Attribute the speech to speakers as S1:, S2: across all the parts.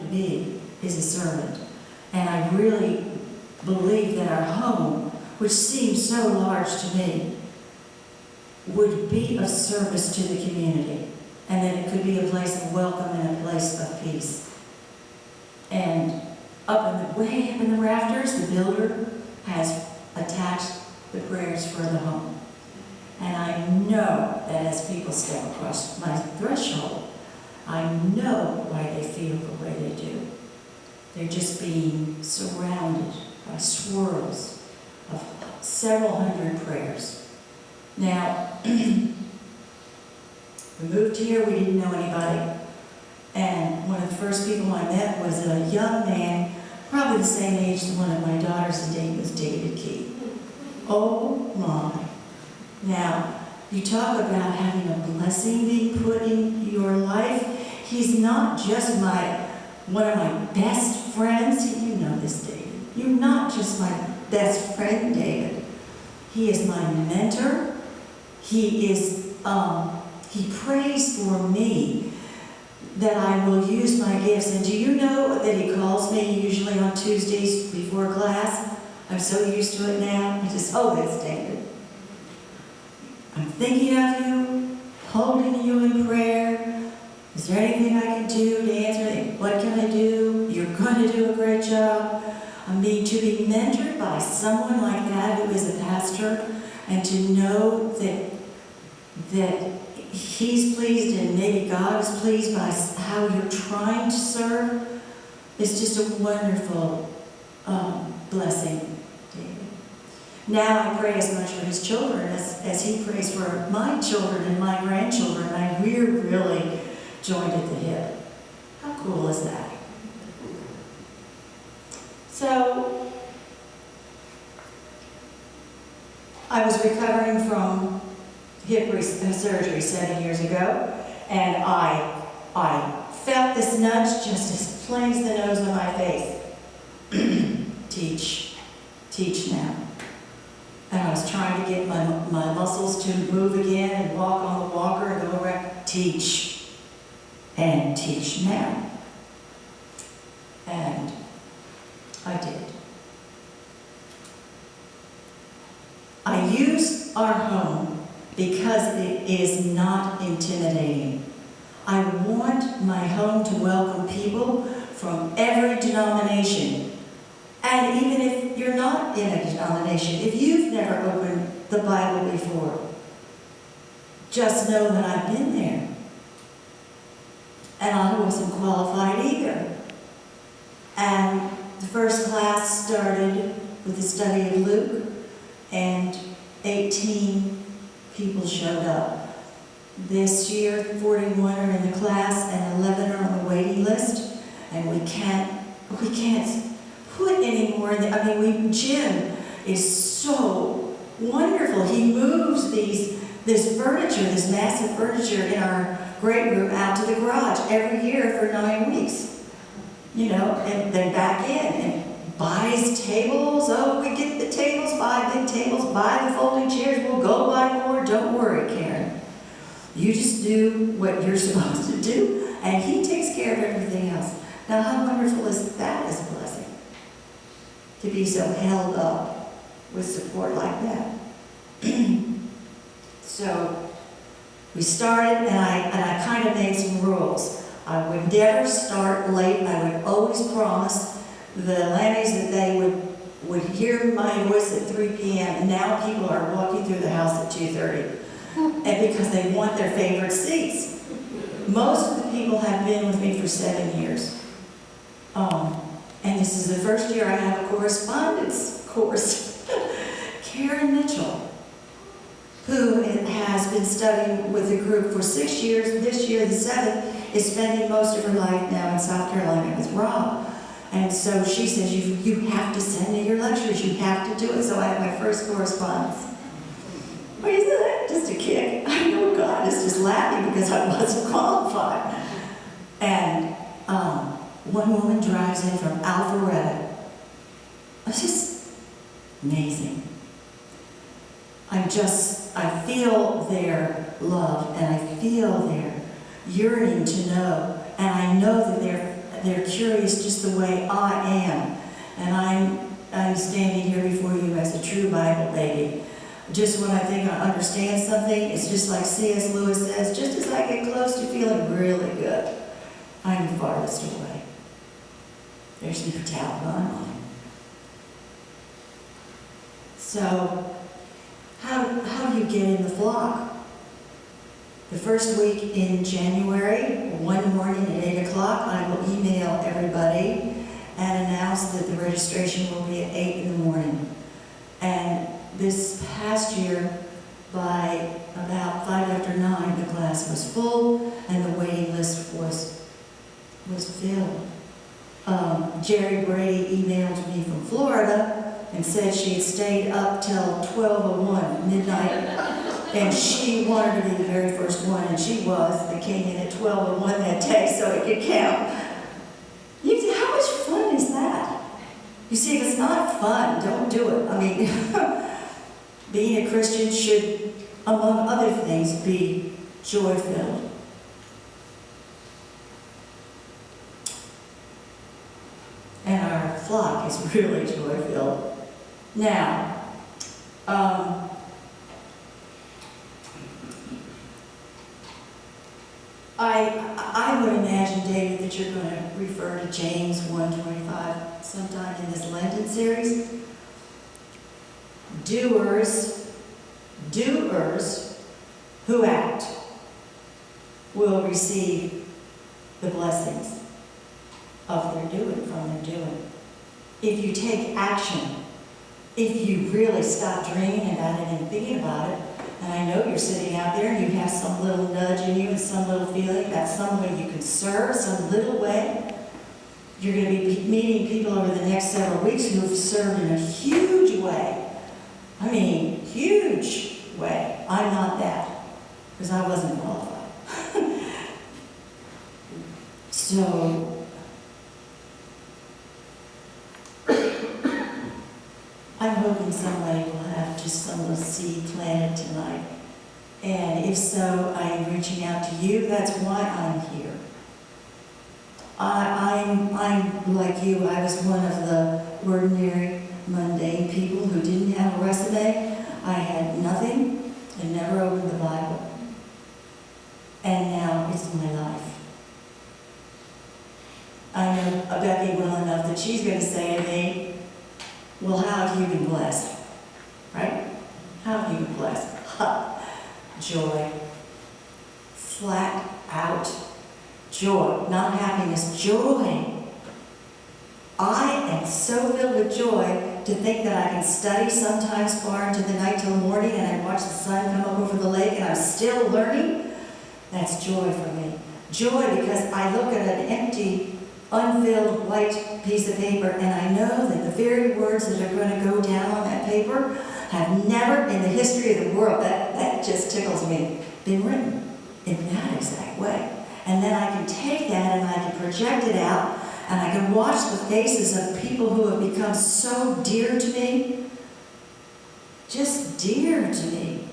S1: be is a servant. And I really believe that our home, which seems so large to me, would be of service to the community, and that it could be a place of welcome and a place of peace. And way up in the rafters, the builder has attached the prayers for the home. And I know that as people step across my threshold, I know why they feel the way they do. They're just being surrounded by swirls of several hundred prayers. Now, we moved here, we didn't know anybody. And one of the first people I met was a young man, probably the same age as one of my daughters, his name was David Key. Oh my. Now, you talk about having a blessing being put in your life. He's not just one of my best friends. You know this, David. You're not just my best friend, David. He is my mentor. He prays for me that I will use my gifts. And do you know that he calls me usually on Tuesdays before class? I'm so used to it now. I just, oh, that's David. I'm thinking of you, holding you in prayer. Is there anything I can do to answer it? What can I do? You're going to do a great job. I mean, to be mentored by someone like that who is a pastor, and to know that he's pleased and maybe God is pleased by how you're trying to serve, is just a wonderful blessing. Now I pray as much for his children as he prays for my children and my grandchildren. We're really joined at the hip. How cool is that? So, I was recovering from hip surgery 7 years ago, and I felt this nudge just as plain as the nose on my face. Teach now. And I was trying to get my muscles to move again and walk on the walker and go around. Teach. And teach now. And I did. I use our home because it is not intimidating. I want my home to welcome people from every denomination. And even if you're not in a denomination, if you've never opened the Bible before, just know that I've been there. And I wasn't qualified either. And the first class started with the study of Luke, and 18 people showed up. This year, 41 are in the class, and 11 are on the waiting list, and we can't put any more in the, Jim is so wonderful. He moves this furniture, this massive furniture in our great room out to the garage every year for 9 weeks. You know, and then back in and buys tables. Oh, we get the tables, buy big tables, buy the folding chairs. We'll go buy more. Don't worry, Karen. You just do what you're supposed to do, and he takes care of everything else. Now, how wonderful is that as a blessing? To be so held up with support like that. So we started, and I kind of made some rules. I would never start late. I would always promise the Lammies that they would hear my voice at 3 p.m. And now people are walking through the house at 2:30, and because they want their favorite seats. Most of the people have been with me for 7 years. And this is the first year I have a correspondence course. Karen Mitchell, who has been studying with the group for 6 years, this year, the 7th, is spending most of her life now in South Carolina with Rob. And so she says, you have to send me your lectures, you have to do it. So I have my first correspondence. What is that? Just a kick. I know God is just laughing because I wasn't qualified. And one woman drives in from Alpharetta. It's just amazing. I feel their love, and I feel their yearning to know, and I know that they're curious just the way I am. And I'm standing here before you as a true Bible baby. Just when I think I understand something, it's just like C.S. Lewis says, just as I get close to feeling really good, I'm farthest away. There's no doubt in my mind. So, how do you get in the flock? The first week in January, one morning at 8 o'clock, I will email everybody and announce that the registration will be at 8 in the morning. And this past year, by about 5 after 9, the class was full and the waiting list was filled. Jerry Brady emailed me from Florida and said she had stayed up till 12:01 midnight, and she wanted to be the very first one, and she was. They came in at 12:01 that day, so it could count. You say, how much fun is that? You see, if it's not fun, don't do it. I mean, being a Christian should, among other things, be joy-filled. And our flock is really joy-filled. Now, I would imagine, David, that you're going to refer to James 1:25 sometime in this Lenten series. Doers who act will receive the blessings of their doing, from their doing. If you take action, if you really stop dreaming about it and thinking about it, and I know you're sitting out there and you have some little nudge in you and some little feeling that some way you can serve, some little way. You're going to be meeting people over the next several weeks who have served in a huge way. I mean, huge way. I'm not that, because I wasn't qualified. So, I'm hoping somebody will have just some little seed planted tonight. And if so, I am reaching out to you. That's why I'm here. I'm like you. I was one of the ordinary, mundane people who didn't have a resume. I had nothing and never opened the Bible. And now it's my life. I know Becky well enough that she's going to say to me, well, how have you been blessed? Right? How have you been blessed? Joy. Flat out joy. Not happiness, joy. I am so filled with joy to think that I can study sometimes far into the night till morning and I watch the sun come up over the lake and I'm still learning. That's joy for me. Joy because I look at an empty, unfilled white piece of paper and I know that the very words that are going to go down on that paper have never in the history of the world, that just tickles me, been written in that exact way. And then I can take that and I can project it out and I can watch the faces of people who have become so dear to me, just dear to me.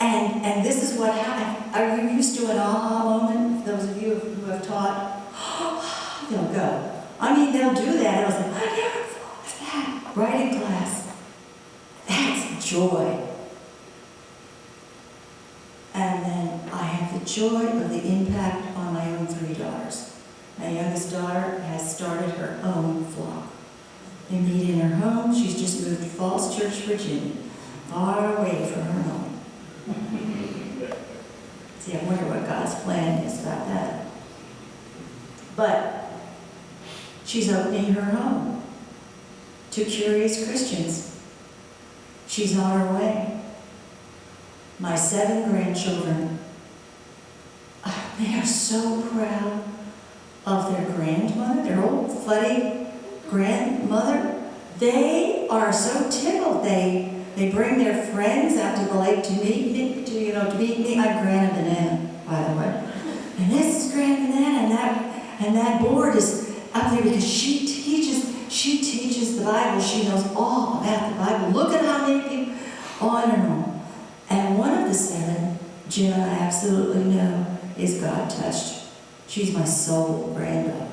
S1: And this is what happened. Are you used to an aha moment? Those of you who have taught, they'll go. I mean, they'll do that. I was like, I never thought of that. Right in class. That's joy. And then I have the joy of the impact on my own 3 daughters. My youngest daughter has started her own flock. They meet in her home. She's just moved to Falls Church, Virginia, far away from her home. See, I wonder what God's plan is about that. But she's opening her home to curious Christians. She's on her way. My 7 grandchildren, they are so proud of their grandmother, their old fuddy grandmother. They are so tickled. They bring their friends out to the lake to meet me, to meet me. I'm Grandma Banana, by the way. And this is Grandma Banana, and that board is up there because she teaches the Bible. She knows all about the Bible. Look at how many people, on and on. And one of the 7, Jim and I absolutely know, is God touched. She's my soul granddaughter.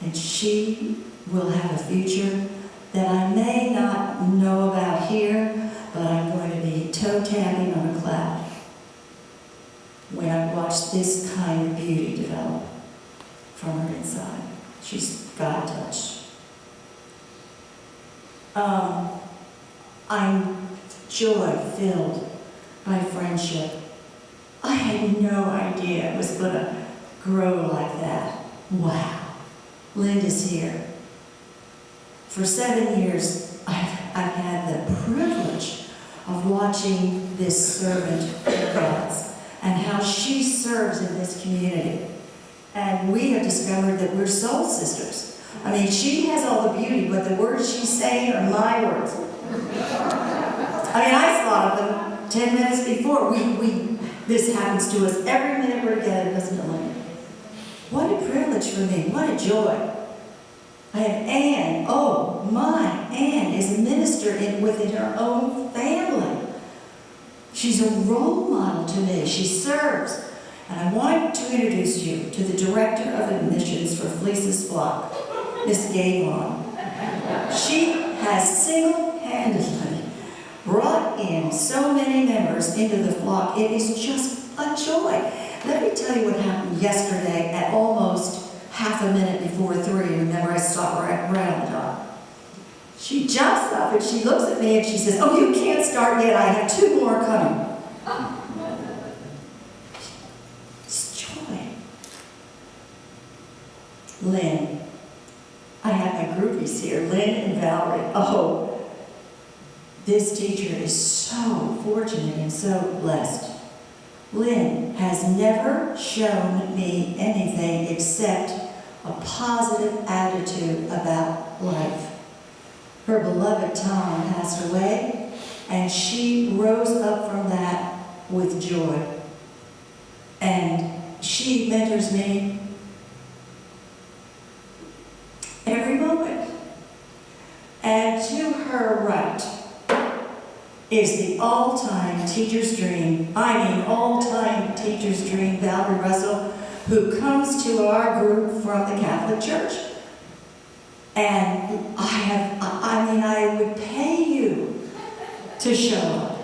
S1: And she will have a future that I may not know about here, but I'm going to be toe-tapping on a cloud when I watch this kind of beauty develop from her inside. She's got a touch. I'm joy-filled by friendship. I had no idea it was going to grow like that. Wow. Linda's here. For 7 years, I've had the privilege of watching this servant of God's and how she serves in this community. And we have discovered that we're soul sisters. I mean, she has all the beauty, but the words she's saying are my words. I mean, I thought of them 10 minutes before. This happens to us every minute we're together, doesn't it, Linda? What a privilege for me. What a joy. I have Anne. Oh, my. Anne is a minister within her own family. She's a role model to me. She serves. And I want to introduce you to the Director of Admissions for Fleece's flock, Miss Gavon. She has single-handedly brought in so many members into the flock. It is just a joy. Let me tell you what happened yesterday at almost half a minute before 3. Remember, I stopped right on the dot. She jumps up and she looks at me and she says, "Oh, you can't start yet. I have 2 more coming." It's joy. Lynn. I have my groupies here, Lynn and Valerie. Oh, this teacher is so fortunate and so blessed. Lynn has never shown me anything except a positive attitude about life. Her beloved Tom passed away, and she rose up from that with joy. And she mentors me every moment. And to her right is the all-time teacher's dream, all-time teacher's dream, Valerie Russell, who comes to our group from the Catholic Church. And I would pay you to show up.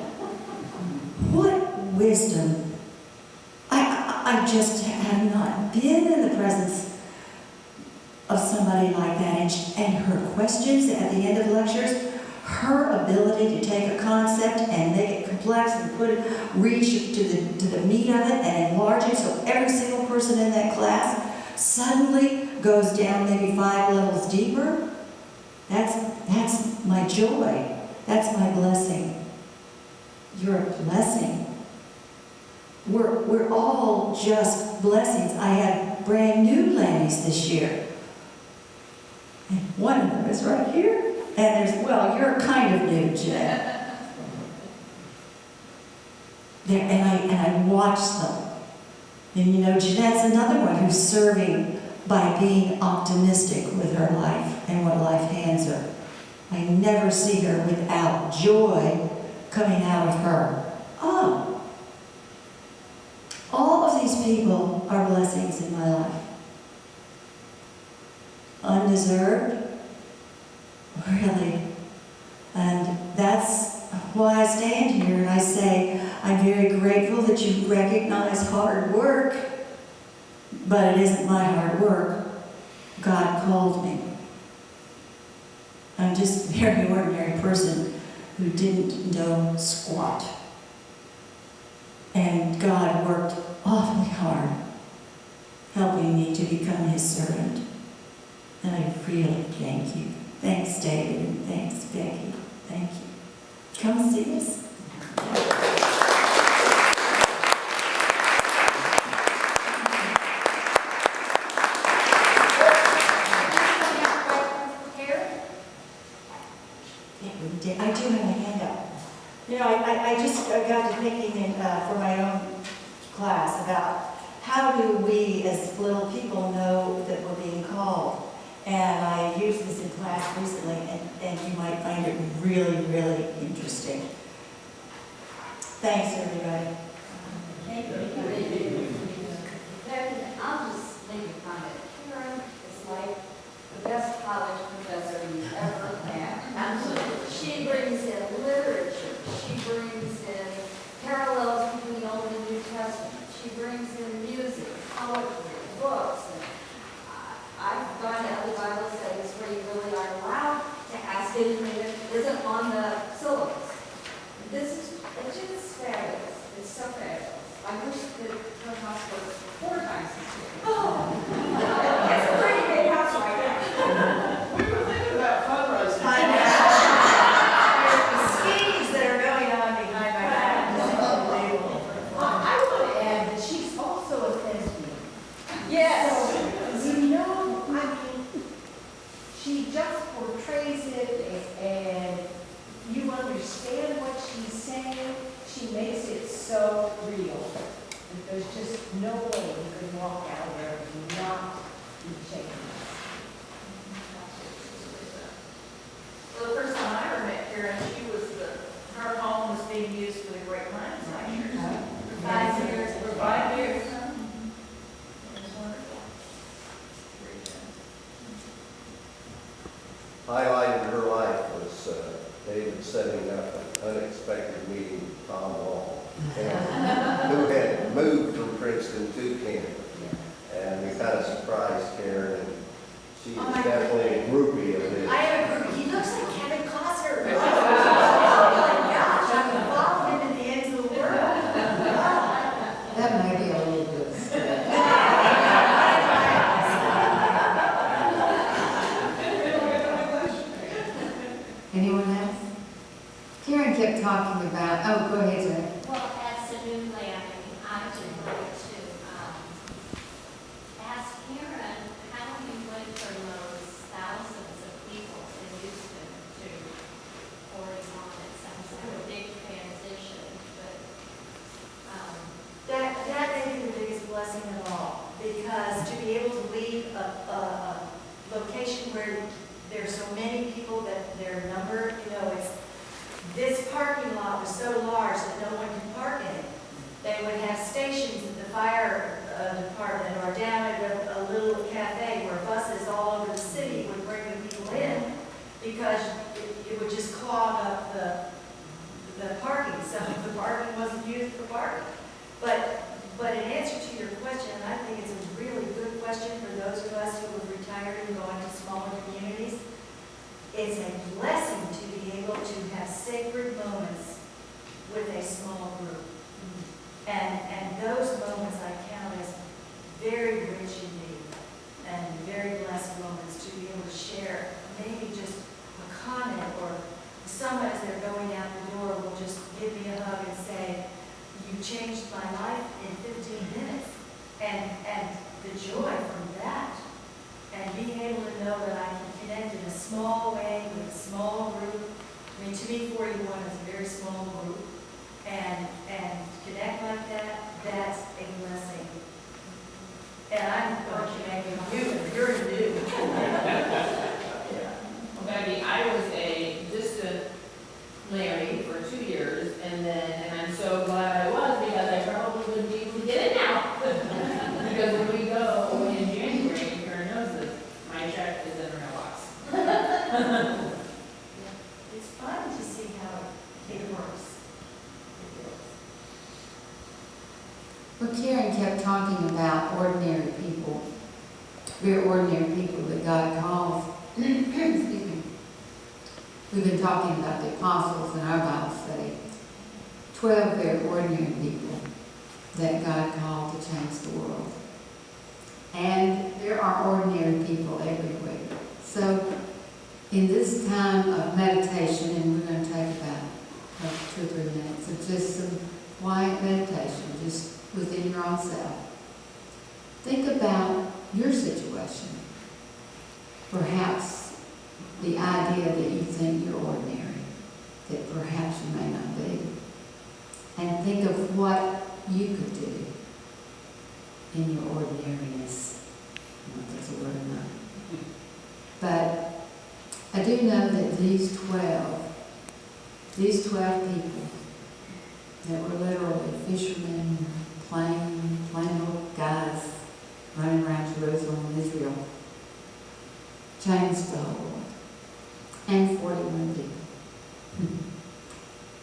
S1: What wisdom. I just have not been in the presence of somebody like that. And her questions at the end of lectures, her ability to take a concept and make it complex and reach to the meat of it and enlarge it so every single person in that class suddenly goes down maybe 5 levels deeper. That's my joy. That's my blessing. You're a blessing. We're all just blessings. I had brand new ladies this year. And one of them is right here. And you're kind of new, Jeanette. And I watch them. And Jeanette's another one who's serving by being optimistic with her life and what life hands her. I never see her without joy coming out of her. Oh, all of these people are blessings in my life. Undeserved. Really. And that's why I stand here and I say, I'm very grateful that you recognize hard work, but it isn't my hard work. God called me. I'm just a very ordinary person who didn't know squat. And God worked awfully hard helping me to become His servant. And I really thank you. Thanks, David, and thanks, Becky. Thank you. Come see us. I do have a handout. I just got to thinking for my own class about how do we as little people know that we're being called. And I used this in class recently, and you might find it really, really interesting. Thanks, everybody.
S2: Thank you. I'll just make a comment. Karen is like highlight in her life was David setting up an unexpected meeting with Tom Wall, who had moved from Princeton to Canada. And we kind of surprised Karen, and she is definitely a groupie of his.
S1: I have a groupie. He looks like Kevin Costner. Oh my gosh, I can follow him in the ends of the world.
S3: That may be a little bit. Anyone else? Karen kept talking about, oh, go ahead, Jen.
S4: Well, as a new landing, I would like to ask Karen how you went from those thousands of people in Houston to 41. It sounds like a big transition, but
S1: That may be the biggest blessing of all, because to be able to leave a location where there's so many people that they're numbered, this parking lot was so large that no one could park in it. They would have stations at the fire department or down at a little cafe where buses all over the city would bring the people in, because it would just clog up the parking, so the parking wasn't used for parking. But in answer to your question, and I think it's a really good question for those of us who have retired and going to smaller communities, it's a blessing to be able to have sacred moments with a small group. And those moments I count as very rich indeed, and very blessed moments to be able to share maybe just a comment, or someone as they're going out the door will just give me a hug and say, "You changed my life in 15 minutes." And the joy from that, and being able to know that I can connect in a small way with a small group. I mean, to me, 41 is a very small group, and connect like that, that's a blessing. And I'm going to make you're new.
S5: Well, Becky, I was a distant Larry for 2 years, and I'm so glad I was, because I probably wouldn't be able to get in now. Because when we go in January, Karen knows this, my check is in the mailbox.
S1: It's fun to see how it works.
S3: Well, Karen kept talking about ordinary people, very ordinary people that God calls. Excuse me. We've been talking about the apostles in our Bible study. 12 very ordinary people that God called to change the world. And there are ordinary people everywhere. So in this time of meditation, and we're going to take about 2 or 3 minutes of just some quiet meditation, just within your own self. Think about your situation. Perhaps the idea that you think you're ordinary, that perhaps you may not be. And think of what you could do in your ordinariness. I don't know if that's a word or not. But I do know that these 12 people that were literally fishermen, plain little guys running around Jerusalem and Israel, changed the whole world. And 41 people.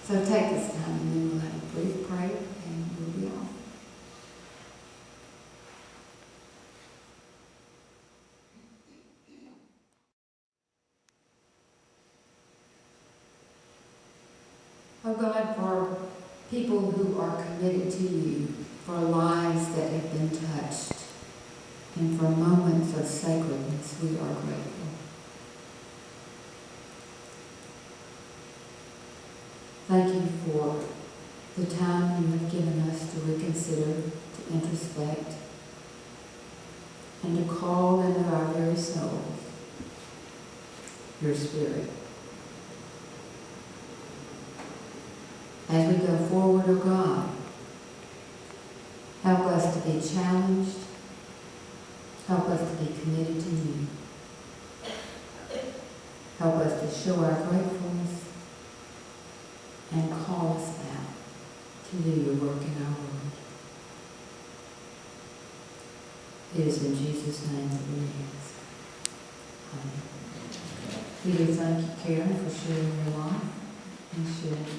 S3: So take this time, and then we'll have a brief prayer, and we'll be off. Oh God, for people who are committed to you, for lives that have been touched, and for moments of sacredness, we are grateful. Thank you for the time you have given us to reconsider, to introspect, and to call into our very souls your Spirit. As we go forward, O God, help us to be challenged, help us to be committed to you, help us to show our gratefulness, and call us out to do your work in our world. It is in Jesus' name that we ask. Amen. We do thank you, Karen, for sharing your life and sharing